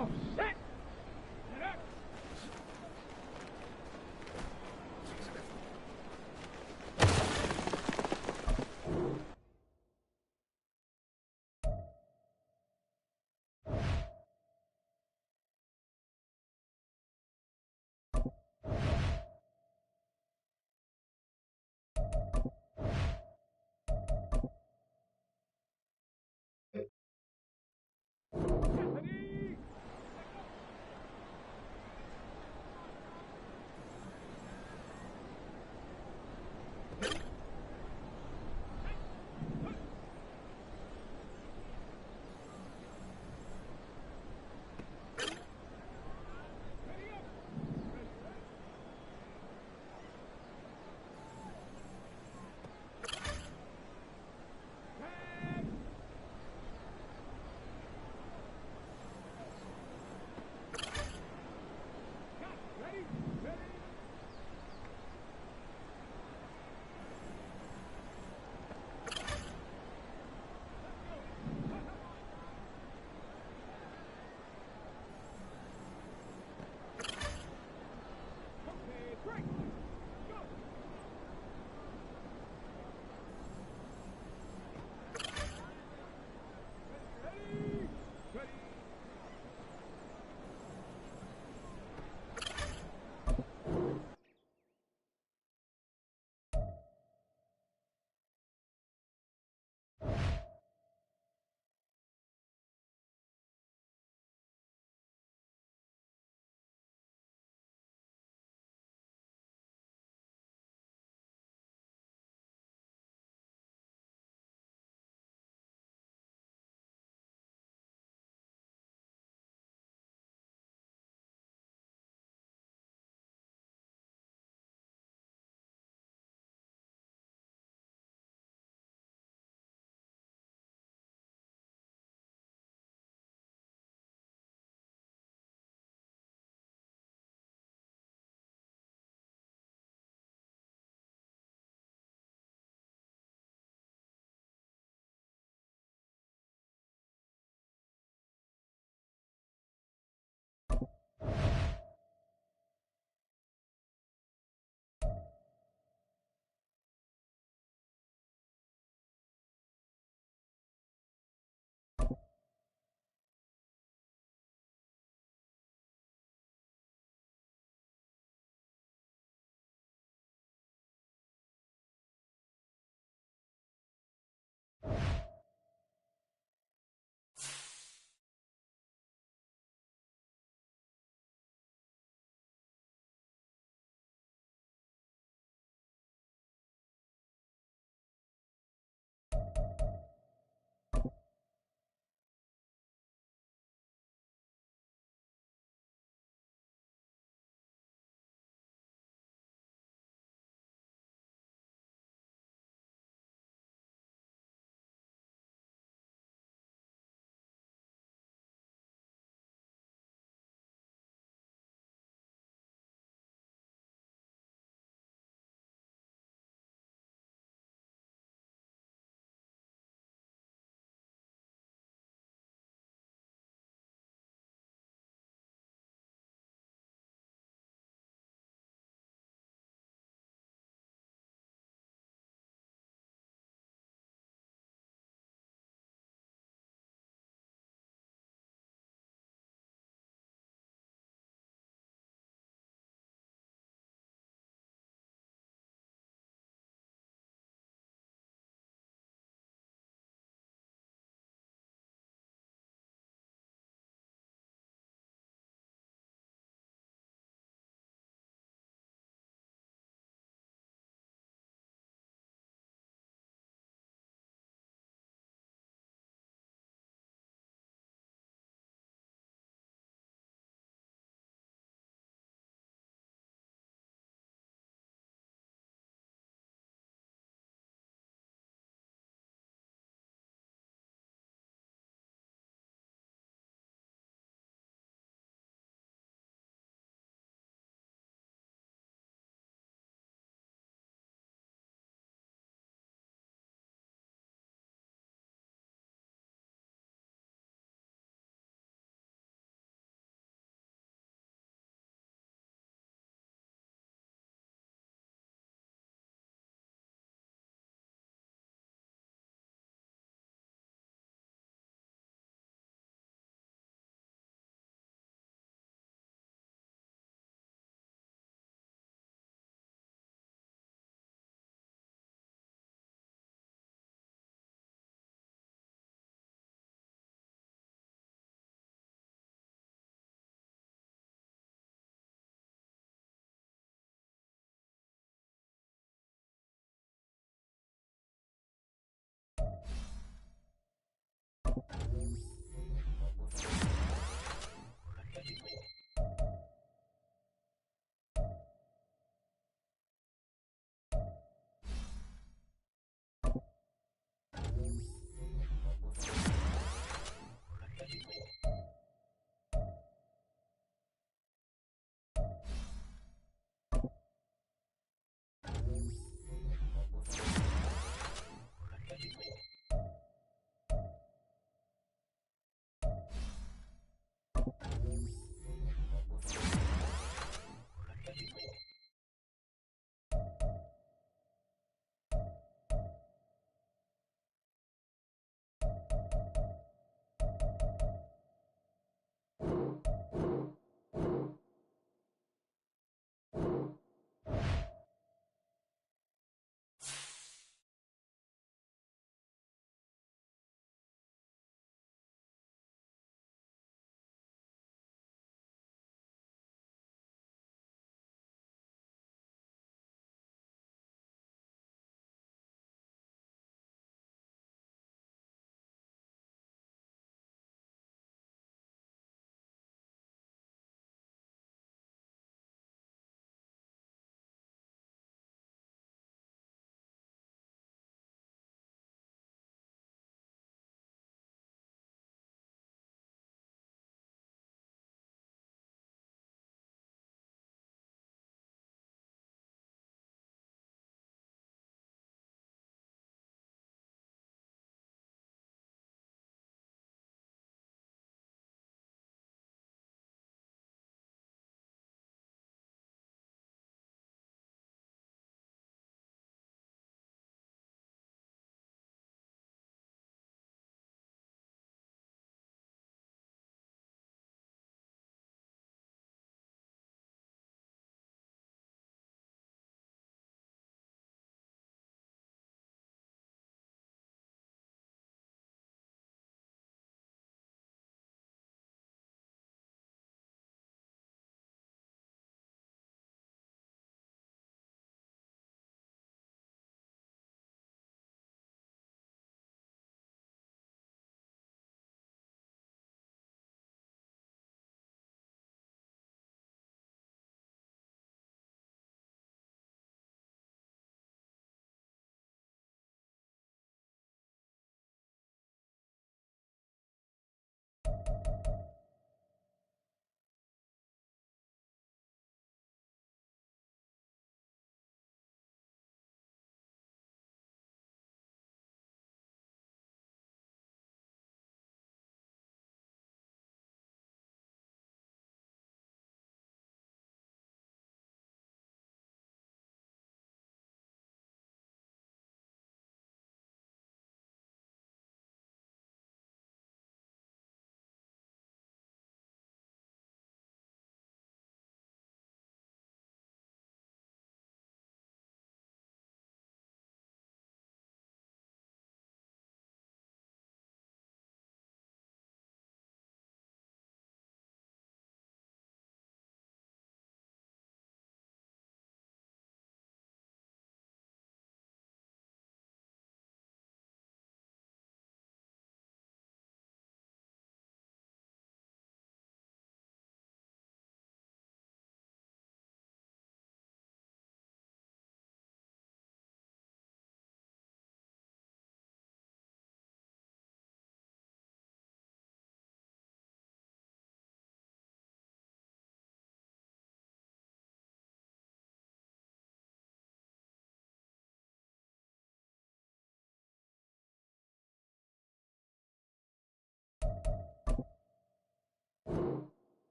Oh, shit! Get up!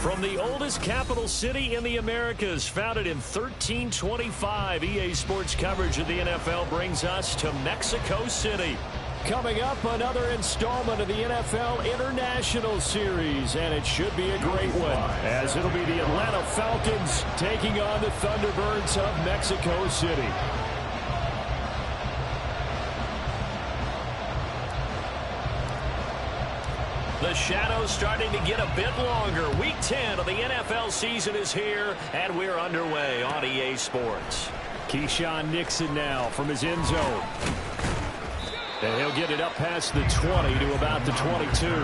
From the oldest capital city in the Americas, founded in 1325, EA Sports coverage of the NFL brings us to Mexico City. Coming up, another installment of the NFL International Series, and it should be a great one, as it'll be the Atlanta Falcons taking on the Thunderbirds of Mexico City. The shadow's starting to get a bit longer. Week 10 of the NFL season is here, and we're underway on EA Sports. Keyshawn Nixon now from his end zone. And he'll get it up past the 20 to about the 22. The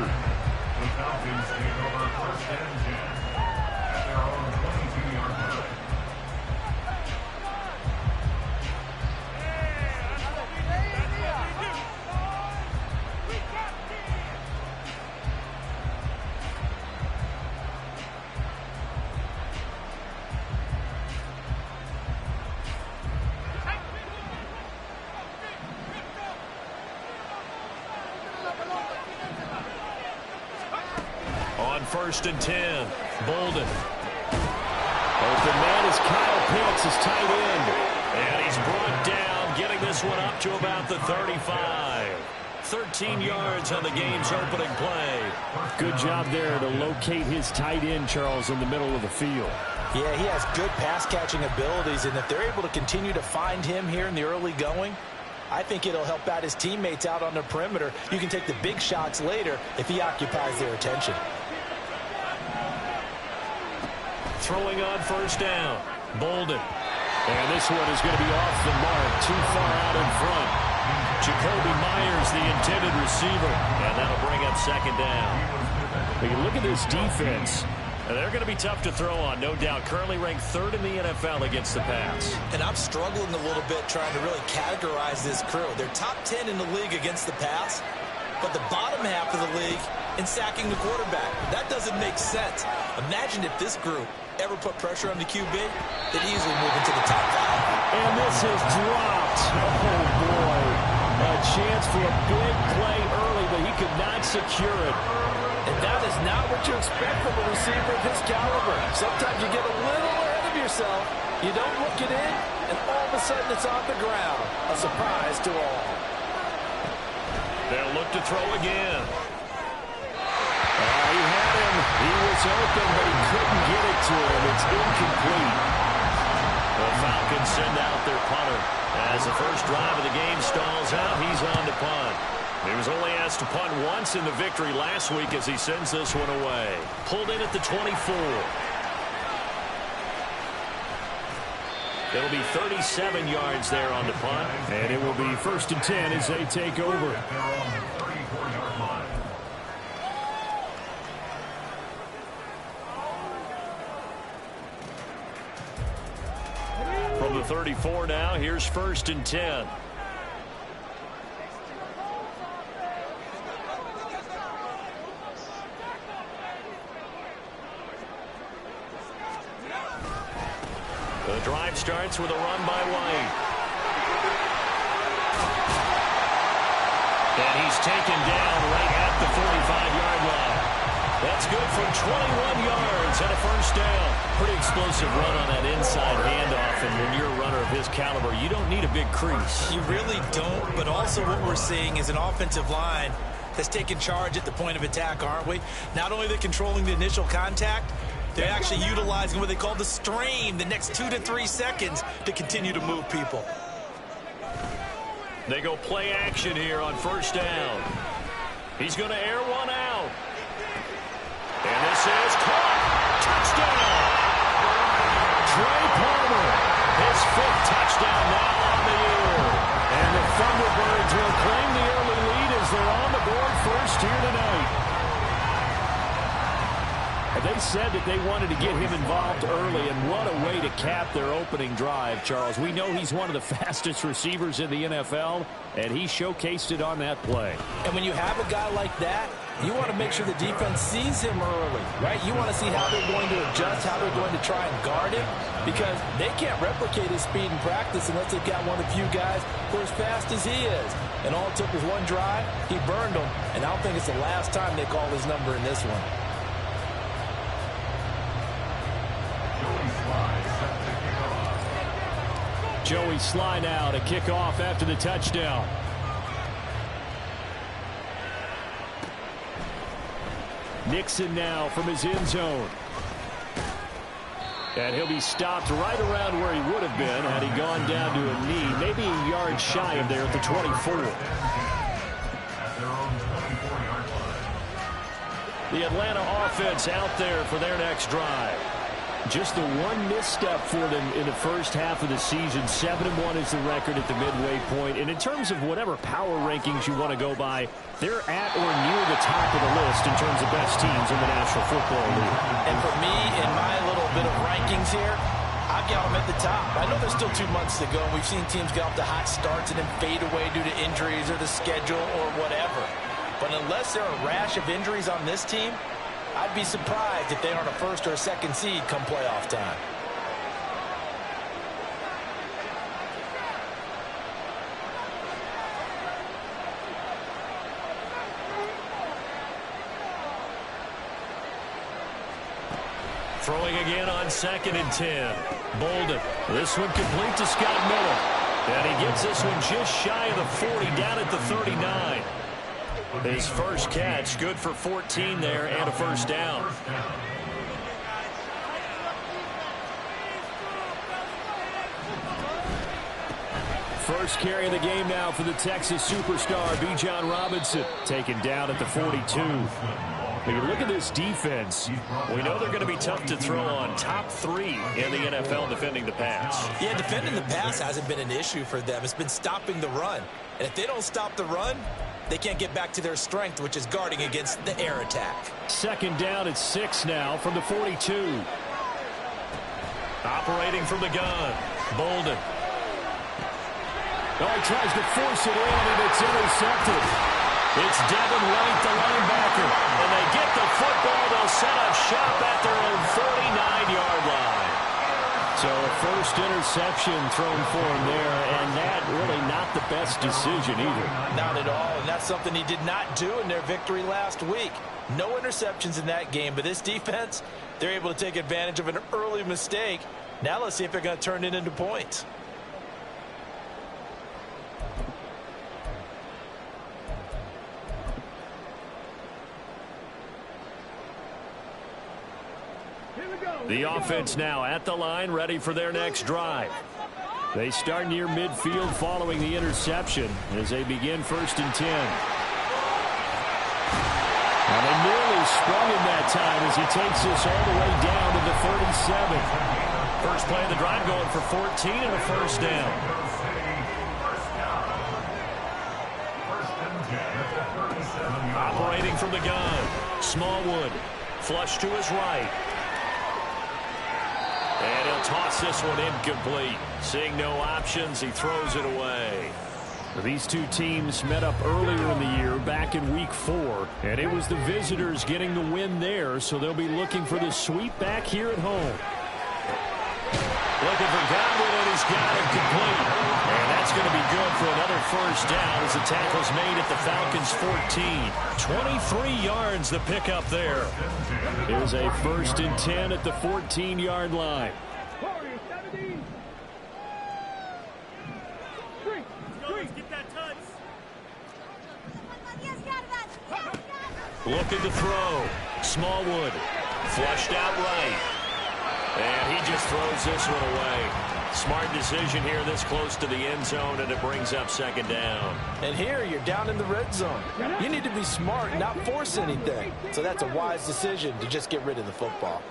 Falcons take over first and 10 at their own 22-yard line. First and 10. Bolden. Open man is Kyle Pitts, his tight end. And he's brought down, getting this one up to about the 35. 13 yards on the game's opening play. Good job there to locate his tight end, Charles, in the middle of the field. Yeah, he has good pass-catching abilities, and if they're able to continue to find him here in the early going, I think it'll help out his teammates out on the perimeter. You can take the big shots later if he occupies their attention. Throwing on first down. Bolden. And this one is going to be off the mark. Too far out in front. Jacoby Myers, the intended receiver. And that'll bring up second down. But you look at this defense. They're going to be tough to throw on, no doubt. Currently ranked third in the NFL against the pass. And I'm struggling a little bit trying to really categorize this crew. They're top 10 in the league against the pass, but the bottom half of the league in sacking the quarterback. That doesn't make sense. Imagine if this group ever put pressure on the QB, they'd easily move into the top 5. And this is dropped. Oh, boy. A chance for a big play early, but he could not secure it. And that is not what you expect from a receiver of his caliber. Sometimes you get a little ahead of yourself. You don't look it in, and all of a sudden it's off the ground. A surprise to all. They'll look to throw again. He had him. He was open, but he couldn't get it to him. It's incomplete. The Falcons send out their punter. As the first drive of the game stalls out, he's on to punt. He was only asked to punt once in the victory last week as he sends this one away. Pulled in at the 24. It'll be 37 yards there on the punt. And it will be first and 10 as they take over. From the 34 now, here's first and 10. The drive starts with a run by White. And he's taken down right at the 45-yard line. That's good for 21 yards and a first down. Pretty explosive run on that inside handoff, and when you're a runner of his caliber, you don't need a big crease. You really don't, but also what we're seeing is an offensive line that's taking charge at the point of attack, aren't we? Not only are they controlling the initial contact, they're actually utilizing what they call the strain, the next 2 to 3 seconds, to continue to move people. They go play action here on first down. He's going to air one out. And this is caught. Touchdown. Trey Palmer, his 5th touchdown now on the year. And the Thunderbirds will claim the early lead as they're on the board first here tonight. And they said that they wanted to get him involved early, and what a way to cap their opening drive, Charles. We know he's one of the fastest receivers in the NFL, and he showcased it on that play. And when you have a guy like that, you want to make sure the defense sees him early, right? You want to see how they're going to adjust, how they're going to try and guard him, because they can't replicate his speed in practice unless they've got one of the few guys who are as fast as he is. And all it took was one drive. He burned them, and I don't think it's the last time they call his number in this one. Joey Sly now to kick off after the touchdown. Nixon now from his end zone. And he'll be stopped right around where he would have been had he gone down to a knee, maybe a yard shy of there at the 24. The Atlanta offense out there for their next drive. Just the one misstep for them in the first half of the season. 7-1 is the record at the midway point. And in terms of whatever power rankings you want to go by, they're at or near the top of the list in terms of best teams in the National Football League. And for me, in my little bit of rankings here, I've got them at the top. I know there's still 2 months to go. We've seen teams get off to hot starts and then fade away due to injuries or the schedule or whatever. But unless there are a rash of injuries on this team, I'd be surprised if they aren't a first or a second seed come playoff time. Throwing again on 2nd and 10. Bolden. This one complete to Scott Miller. And he gets this one just shy of the 40, down at the 39. His first catch, good for 14 there and a first down. First carry of the game now for the Texas superstar, Bijan Robinson, taken down at the 42. When you look at this defense, we know they're going to be tough to throw on. Top 3 in the NFL defending the pass. Yeah, defending the pass hasn't been an issue for them. It's been stopping the run. And if they don't stop the run, they can't get back to their strength, which is guarding against the air attack. 2nd down at 6 now from the 42. Operating from the gun, Bolden. Oh, he tries to force it in, and it's intercepted. It's Devin White, the linebacker. And they get the football. They'll set up shop at their own 49-yard line. So a first interception thrown for him there, and that really not the best decision either. Not at all, and that's something he did not do in their victory last week. No interceptions in that game, but this defense, they're able to take advantage of an early mistake. Now let's see if they're going to turn it into points. The offense now at the line, ready for their next drive. They start near midfield following the interception as they begin 1st and 10. And they nearly sprung him that time as he takes this all the way down to the 37. First play of the drive going for 14 and a first down. Operating from the gun, Smallwood, flush to his right. And he'll toss this one incomplete. Seeing no options, he throws it away. These two teams met up earlier in the year, back in Week 4. And it was the visitors getting the win there, so they'll be looking for the sweep back here at home. Looking for Godwin, and he's got it complete. And that's going to be good for another first down as the tackle's made at the Falcons' 14. 23 yards the pickup there. Here's a 1st and 10 at the 14-yard line. Looking to throw. Smallwood. Flushed out right. And he just throws this one away. Smart decision here this close to the end zone, and it brings up 2nd down. And here you're down in the red zone. You need to be smart and not force anything. So that's a wise decision to just get rid of the football.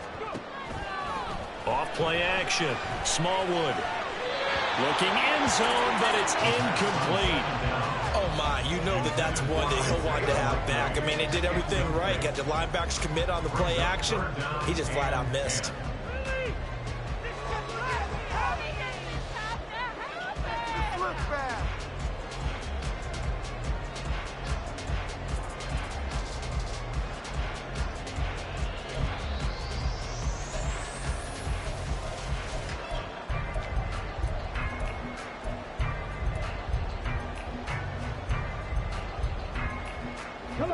Off play action. Smallwood. Looking end zone, but it's incomplete. Oh, my. You know that's one that he'll want to have back. I mean, they did everything right. Got the linebackers commit on the play action. He just flat out missed.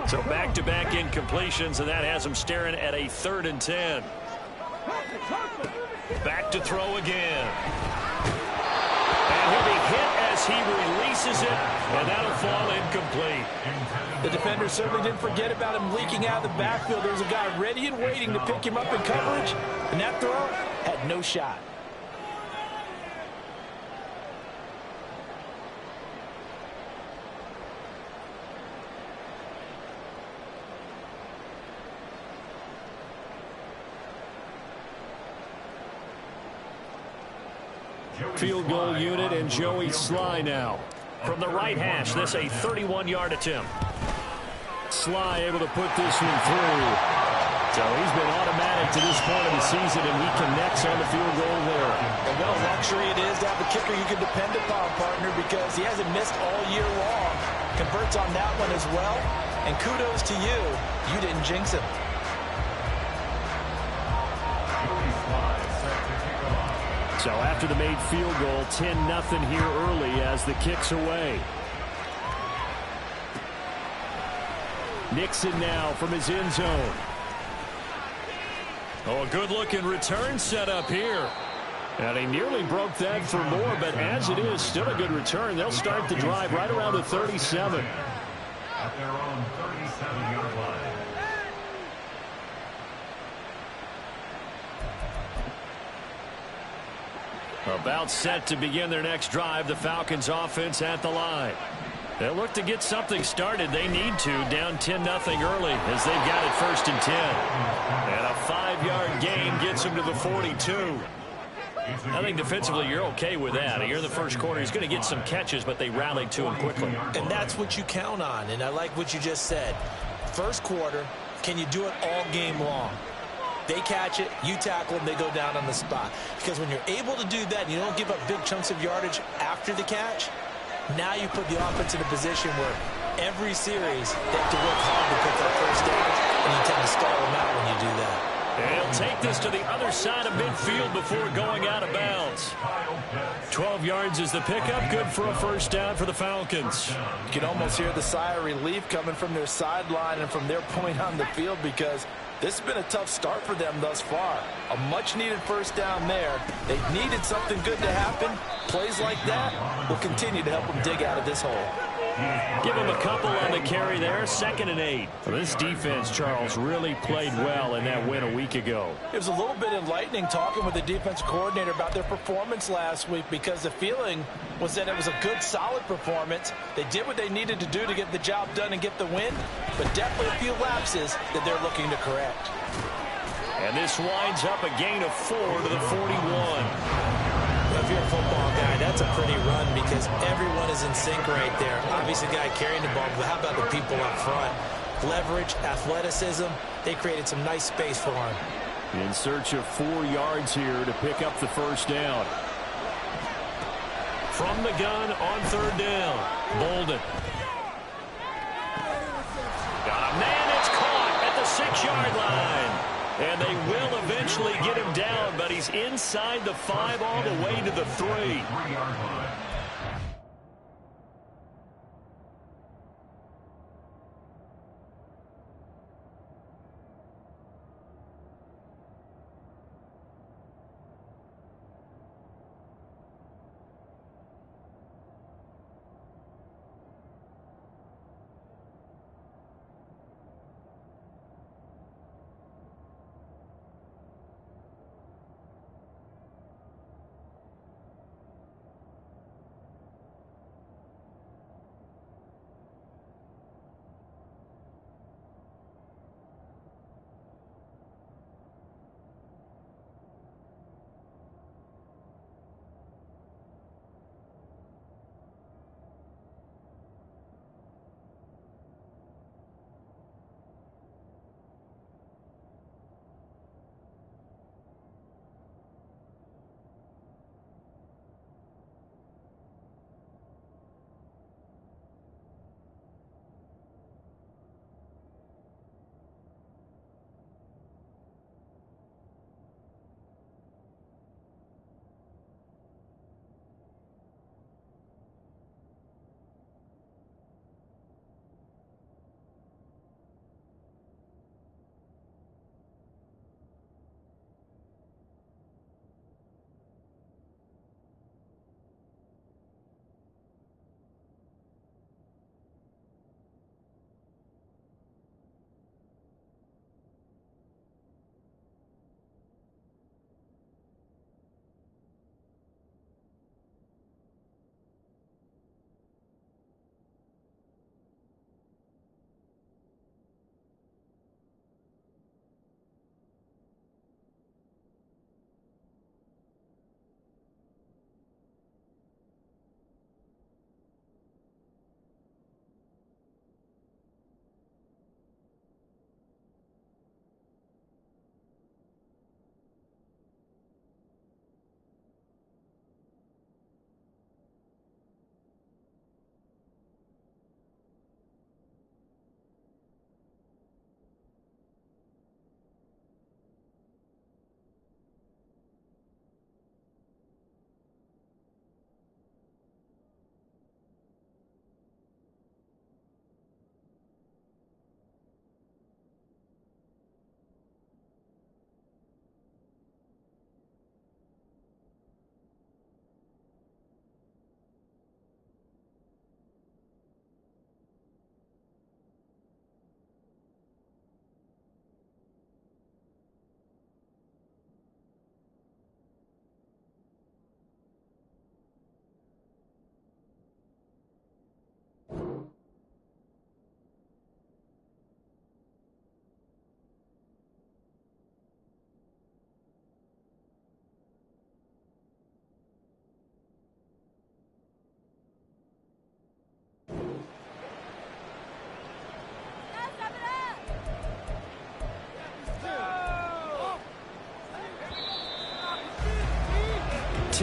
So back-to-back incompletions, and that has him staring at a 3rd and 10. Back to throw again. And he'll be hit as he releases it, and that'll fall incomplete. The defender certainly didn't forget about him leaking out of the backfield. There was a guy ready and waiting to pick him up in coverage, and that throw had no shot. Field goal unit and Joey Sly now. From the right hash, this a 31-yard attempt. Sly able to put this one through. So he's been automatic to this point of the season, and he connects on the field goal there. And what a luxury it is to have a kicker you can depend upon, partner, because he hasn't missed all year long. Converts on that one as well. And kudos to you. You didn't jinx him. So after the made field goal, 10-0 here early as the kick's away. Nixon now from his end zone. Oh, a good-looking return set up here. And he nearly broke that for more, but as it is, still a good return. They'll start the drive right around the 37. At their own 37-yard line. About set to begin their next drive, the Falcons offense at the line. They'll look to get something started. They need to, down 10-0 early as they've got it 1st and 10. And a 5-yard gain gets them to the 42. I think defensively you're okay with that. Here in the first quarter, he's going to get some catches, but they rallied to him quickly. And that's what you count on, and I like what you just said. First quarter, can you do it all game long? They catch it, you tackle them, they go down on the spot. Because when you're able to do that and you don't give up big chunks of yardage after the catch, now you put the offense in a position where every series they have to work hard to pick up first downs, and you tend to stall them out when you do that. And he'll take this to the other side of midfield before going out of bounds. 12 yards is the pickup, good for a first down for the Falcons. You can almost hear the sigh of relief coming from their sideline and from their point on the field, because this has been a tough start for them thus far. A much-needed first down there. They needed something good to happen. Plays like that will continue to help them dig out of this hole. Give him a couple on the carry there, 2nd and 8. Well, this defense, Charles, really played well in that win a week ago. It was a little bit enlightening talking with the defensive coordinator about their performance last week, because the feeling was that it was a good, solid performance. They did what they needed to do to get the job done and get the win, but definitely a few lapses that they're looking to correct. And this winds up a gain of 4 to the 41. If you're a football guy, that's a pretty run because everyone is in sync right there. Obviously, the guy carrying the ball, but how about the people up front? Leverage, athleticism, they created some nice space for him. In search of 4 yards here to pick up the first down. From the gun on 3rd down, Bolden. Got a man, it's caught at the 6-yard line. And they will eventually get him down, but he's inside the 5 all the way to the 3.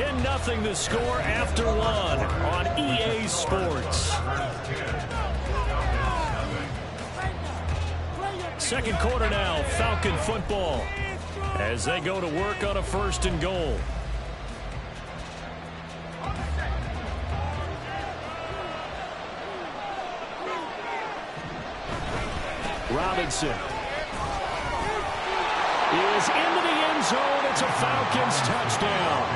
10-0 the score after one on EA Sports. Second quarter now, Falcon football, as they go to work on a 1st and goal. Robinson is into the end zone. It's a Falcons touchdown.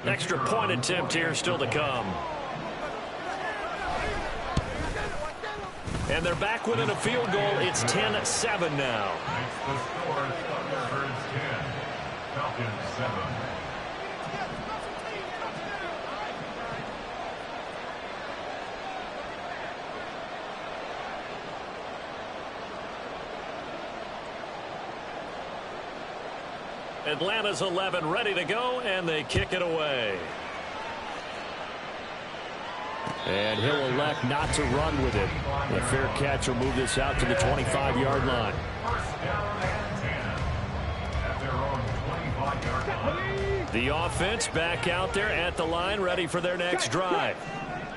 Extra point attempt here still to come. And they're back within a field goal. It's 10-7 now. The score is Thunderbirds 10, Falcons 7. Atlanta's 11 ready to go, and they kick it away. And he'll elect not to run with it. A fair catch will move this out to the 25-yard line. First down and 10 at their own 25-yard line. The offense back out there at the line, ready for their next drive.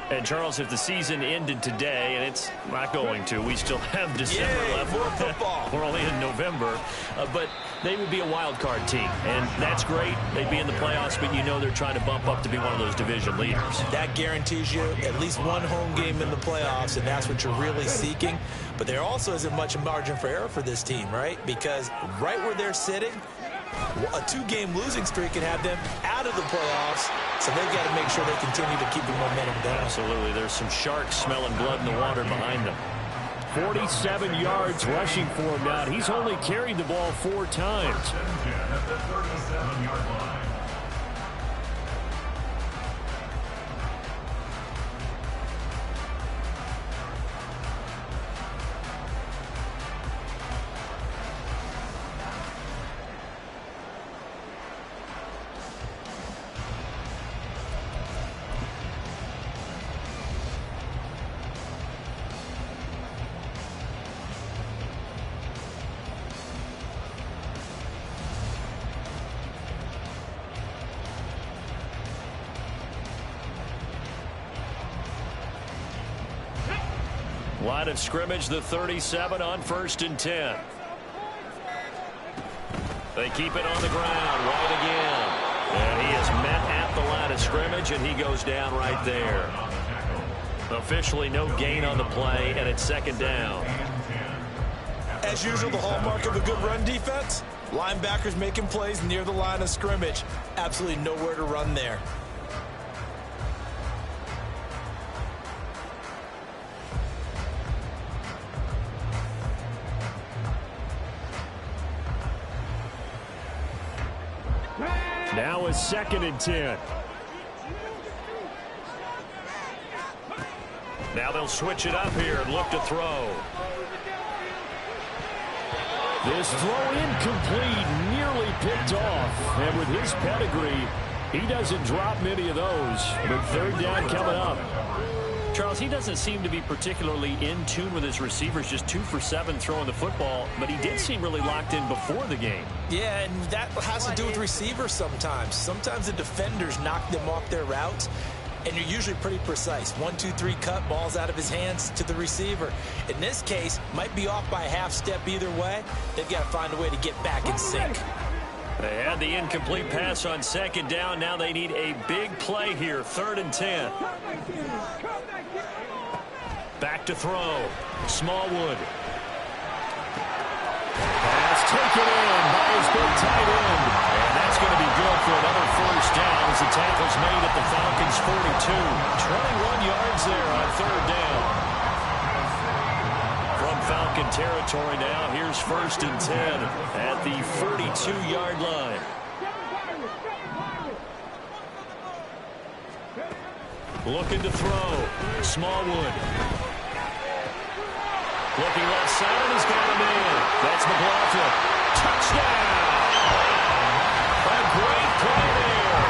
And, Charles, if the season ended today, and it's not going to, we still have December left. More football. We're only in November. But they would be a wild card team, and that's great. They'd be in the playoffs, but you know they're trying to bump up to be one of those division leaders. That guarantees you at least one home game in the playoffs, and that's what you're really seeking. But there also isn't much margin for error for this team, right? Because right where they're sitting, a 2-game losing streak can have them out of the playoffs, so they've got to make sure they continue to keep the momentum down. Absolutely. There's some sharks smelling blood in the water behind them. 47 yards rushing for him now. He's only carried the ball 4 times. First and 10 at the 37-yard line. Line of scrimmage, the 37 on 1st and 10. They keep it on the ground. White again. And he is met at the line of scrimmage, and he goes down right there. Officially no gain on the play, and it's 2nd down. As usual, the hallmark of a good run defense, linebackers making plays near the line of scrimmage. Absolutely nowhere to run there. Now is 2nd and 10. Now they'll switch it up here and look to throw. This throw incomplete, nearly picked off. And with his pedigree, he doesn't drop many of those. But 3rd down coming up. Charles, he doesn't seem to be particularly in tune with his receivers, just 2 for 7 throwing the football, but he did seem really locked in before the game. Yeah, and that has to do with receivers sometimes. Sometimes the defenders knock them off their routes, and you're usually pretty precise. 1, 2, 3 cut, balls out of his hands to the receiver. In this case, might be off by a half step either way. They've got to find a way to get back in sync. They had the incomplete pass on 2nd down. Now they need a big play here, 3rd and 10. Back to throw. Smallwood. Pass taken in by his big tight end. And that's going to be good for another 1st down as the tackle's made at the Falcons' 42. 21 yards there on 3rd down. From Falcon territory now, here's 1st and 10 at the 42-yard line. Looking to throw. Smallwood. Looking left side, and he's got him in. That's McLaughlin. Touchdown! A great play there.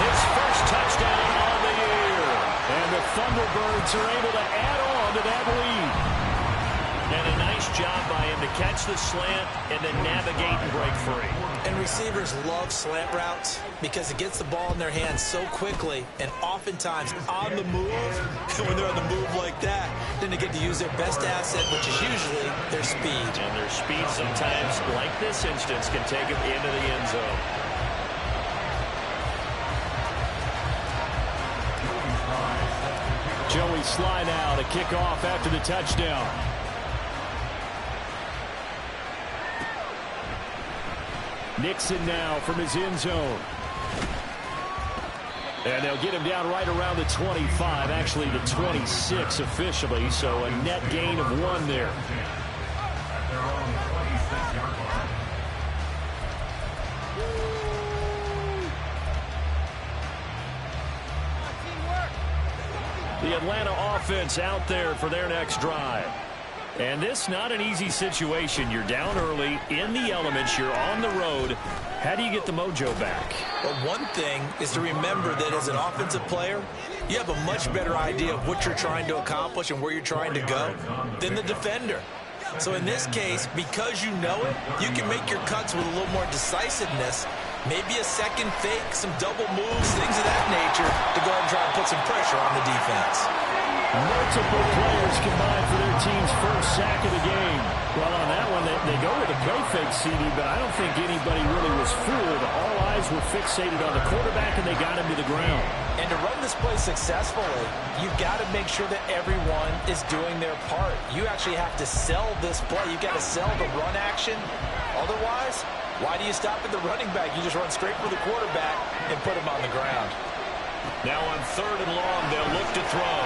His first touchdown on the year. And the Thunderbirds are able to add on into that lead. And a nice job by him to catch the slant and then navigate and break free. And receivers love slant routes because it gets the ball in their hands so quickly and oftentimes on the move. And when they're on the move like that, then they get to use their best asset, which is usually their speed. And their speed sometimes, like this instance, can take them into the end zone. Joey Sly now to kick off after the touchdown. Nixon now from his end zone. And they'll get him down right around the 25, actually the 26 officially, so a net gain of 1 there. At their own 26-yard line. The Atlanta offense out there for their next drive. And this not an easy situation. You're down early, in the elements, you're on the road. How do you get the mojo back? Well, one thing is to remember that as an offensive player, you have a much better idea of what you're trying to accomplish and where you're trying to go than the defender. So in this case, because you know it, you can make your cuts with a little more decisiveness, maybe a second fake, some double moves, things of that nature to go ahead and try and put some pressure on the defense. Multiple players combined for their team's first sack of the game. Well, on that one, they go with a play fake, CD, but I don't think anybody really was fooled. All eyes were fixated on the quarterback, and they got him to the ground. And to run this play successfully, you've got to make sure that everyone is doing their part. You actually have to sell this play. You've got to sell the run action. Otherwise, why do you stop at the running back? You just run straight for the quarterback and put him on the ground. Now on 3rd and long, they'll look to throw.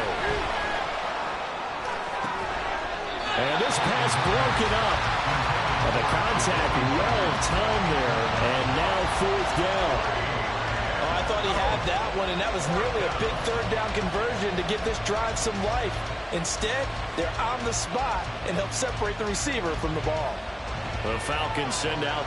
And this pass broken up. And the contact well timed there, and now 4th down. Oh, I thought he had that one, and that was nearly a big 3rd down conversion to give this drive some life. Instead, they're on the spot and help separate the receiver from the ball. The Falcons send out